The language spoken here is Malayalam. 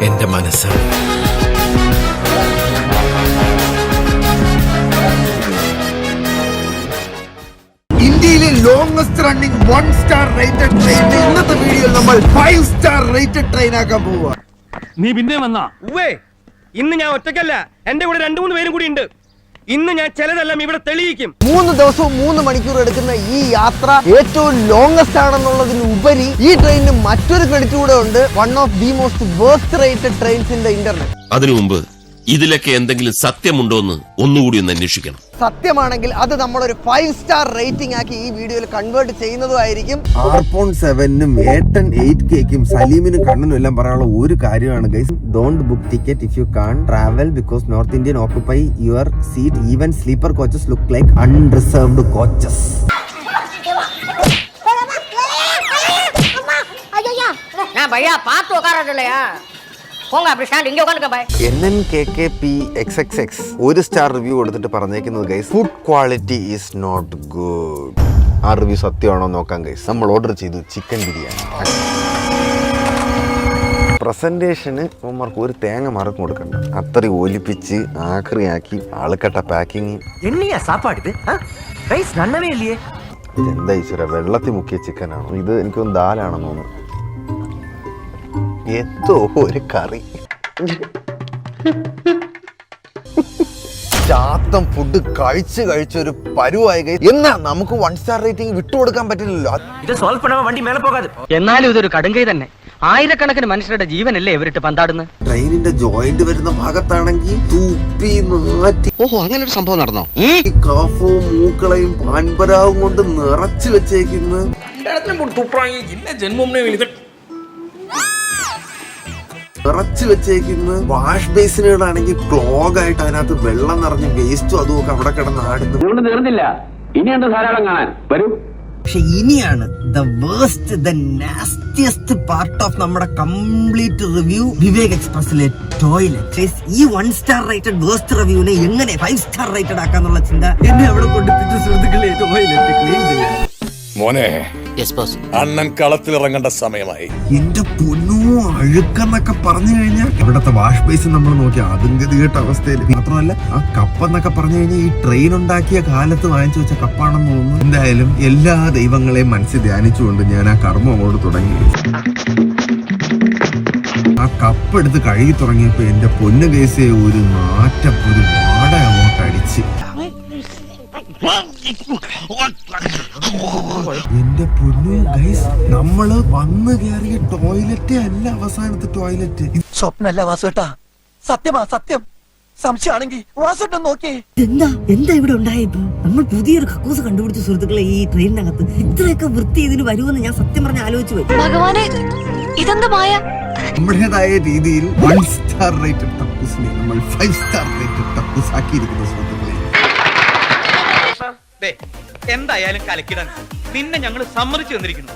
എന്റെ മനസ്സ്. ഇന്ത്യയിലെ longest running 1 star rated train ഇന്നത്തെ വീഡിയോയിൽ നമ്മൾ 5 സ്റ്റാർ റേറ്റഡ് ട്രെയിൻ ആക്കാൻ പോവുക. നീ പിന്നെ വന്നാ? ഇന്ന് ഞാൻ ഒറ്റയ്ക്കല്ല, എന്റെ കൂടെ 2-3 പേരും കൂടി ഉണ്ട്. ഇന്ന് ഞാൻ ചിലതെല്ലാം ഇവിടെ തെളിയിക്കും. 3 ദിവസവും 3 മണിക്കൂർ എടുക്കുന്ന ഈ യാത്ര ഏറ്റവും ലോങ്സ്റ്റ് ആണെന്നുള്ളതിന് ഉപരി ഈ ട്രെയിനിന് മറ്റൊരു ക്രെഡിറ്റ് കൂടെ ഉണ്ട്. One of the most worst rated trains in the internet. അതിനു മുമ്പ് ഇതിലൊക്കെ എന്തെങ്കിലും സത്യമുണ്ടോ എന്ന് ഒന്നുകൂടി ഒന്ന് അന്വേഷിക്കണം. സത്യമാണെങ്കിൽ അത് നമ്മളൊരു 5 സ്റ്റാർ റേറ്റിംഗ് ആക്കി ഈ വീഡിയോയിൽ കൺവേർട്ട് ചെയ്യുന്നതുമായിരിക്കും. ആർപോൺ 7നും ഏട്ടൻ 8Kക്കും സലീമിനും കണ്ണനും എല്ലാം പറയാനുള്ള ഒരു കാര്യമാണ് guys. Don't book ticket if you can travel because north Indian occupy your seat. Even sleeper coaches look like unreserved coaches. NNKKPXXX 1 star review കൊടുത്തിട്ട് പറഞ്ഞേക്കുന്നത് guys, food quality is not good. ആ റിവ്യൂ സത്യമാണോ നോക്കാം ഗൈസ്. നമ്മൾ ഓർഡർ ചെയ്തു ചിക്കൻ ബിരിയാണി. പ്രസന്റേഷന് ഉമ്മർക്ക് ഒരു തേങ്ങ മറക്കും കൊടുക്കണ്ട, അത്രയും ഒലിപ്പിച്ച് ആക്രിയാക്കി ആൾക്കട്ട പാക്കിങ്. ഇതെന്താ ഈശ്വര, വെള്ളത്തിൽ മുക്കിയ ചിക്കനാണോ ഇത്? എനിക്കൊന്ന് ദാലാണെന്ന് തോന്നുന്നു. എന്തോ ഒരു കറി. Chatham food കഴിച്ചൊരു പരുവായി. എന്നാ നമുക്ക് 1 സ്റ്റാർ റേറ്റിംഗ് വിട്ടുകൊടുക്കാൻ പറ്റില്ലല്ലോ. ഇത് സോൾവ് പണ വണ്ടി മേലെ പോകാതെ. എന്നാലും ഇതൊരു കടുങ്കൈ തന്നെ. ആയിരക്കണക്കിന് മനുഷ്യരുടെ ജീവനല്ലേ ഇവരിട്ട് പന്താടുന്നത്. ട്രെയിനിന്റെ ജോയിന്റ് വരുന്ന ഭാഗത്താണെങ്കിൽ തൂപ്പി നാറ്റി. ഓഹോ, അങ്ങനെ ഒരു സംഭവം നടന്നോ? കാഫവും മൂക്കളയും പാൻപരാവും കൊണ്ട് നിറച്ചു വെച്ചേക്കുന്നു. വാഷ് ബേസിനുകളാണെങ്കിൽ ക്ലോഗ് ആയിട്ട് അതിനകത്ത് വെള്ളം നിറഞ്ഞ് വേസ്റ്റും അതും ഒക്കെ അവിടെ കിടന്ന് ആടുന്നു. തീർന്നില്ല, ഇനിയുണ്ട് ധാരാളം കാണാൻ. വരൂ. പക്ഷെ ഇനിയാണ് the worst, the nastiest part of നമ്മുടെ കംപ്ലീറ്റ് റിവ്യൂ. വിവേക് എക്സ്പ്രസിലെ ടോയ്ലറ്റ്. ഈ 1 സ്റ്റാർ റേറ്റഡ് വേസ്റ്റ് റിവ്യൂവിനെ എങ്ങനെ 5 സ്റ്റാർ റേറ്റഡ് ആക്കാന്നുള്ള ചിന്ത എന്നെ അവിടെ കൊണ്ടെത്തിച്ച് സുഹൃത്തുക്കളെ ടോയ്ലറ്റ് ക്ലീൻ ചെയ്യാൻ. മോനെ, അണ്ണൻ കളത്തിലിറങ്ങേണ്ട സമയമായി. എന്റെ പൊന്നോ, അഴുക്കെന്നൊക്കെ പറഞ്ഞു കഴിഞ്ഞാൽ ഇവിടത്തെ വാഷ് ബേസിൻ നമ്മൾ നോക്കി അതും ഗതികെട്ട അവസ്ഥയിൽ. മാത്രമല്ല ആ കപ്പെന്നൊക്കെ പറഞ്ഞു കഴിഞ്ഞാൽ ഈ ട്രെയിൻ ഉണ്ടാക്കിയ കാലത്ത് വാങ്ങിച്ചു വെച്ച കപ്പാണെന്ന് തോന്നുന്നു. എന്തായാലും എല്ലാ ദൈവങ്ങളെയും മനസ്സിൽ ധ്യാനിച്ചുകൊണ്ട് ഞാൻ ആ കർമ്മം അങ്ങോട്ട് തുടങ്ങി. ആ കപ്പ് എടുത്ത് കഴുകി തുടങ്ങിയപ്പോ എന്റെ പൊന്നു കേസേ ഒരു നാറ്റം, ഒരു വാട അങ്ങോട്ട് അടിച്ച്. എന്റെ പൊന്നു ഗൈസ്, നമ്മള് വന്ന് കയറിയ ടോയ്ലറ്റേ അല്ല അവസാനത്തെ ടോയ്ലറ്റ്. സ്വപ്നല്ല വാസുട്ടാ, സത്യമാ സത്യം. സംശയമാണെങ്കിൽ വാസുട്ടം നോക്കി. എന്താ ഇവിടെ ഉണ്ടായിപ്പോ? നമ്മൾ പുതിയൊരു കക്കൂസ് കണ്ടുപിടിച്ച സുഹൃത്തുക്കളെ ഈ ട്രെയിനിനകത്ത്. ഇത്രയൊക്കെ വൃത്തി ഇതിന് വരുമെന്ന് ഞാൻ സത്യം പറഞ്ഞ ആലോചിച്ചു പോയി. ഭഗവാനെ, ഇതെന്താ മായ? നമ്മുടേതായ രീതിയിൽ 1 സ്റ്റാർ റേറ്റഡ് കക്കൂസിനെ നമ്മൾ 5 സ്റ്റാർ റേറ്റഡ് കക്കൂസ് ആക്കിയിരിക്കുന്ന സുഹൃത്തുക്കളെ. എന്തായാലും കലക്കിടാൻ നിന്നെ ഞങ്ങൾ സമ്മതിച്ചു തന്നിരിക്കുന്നു.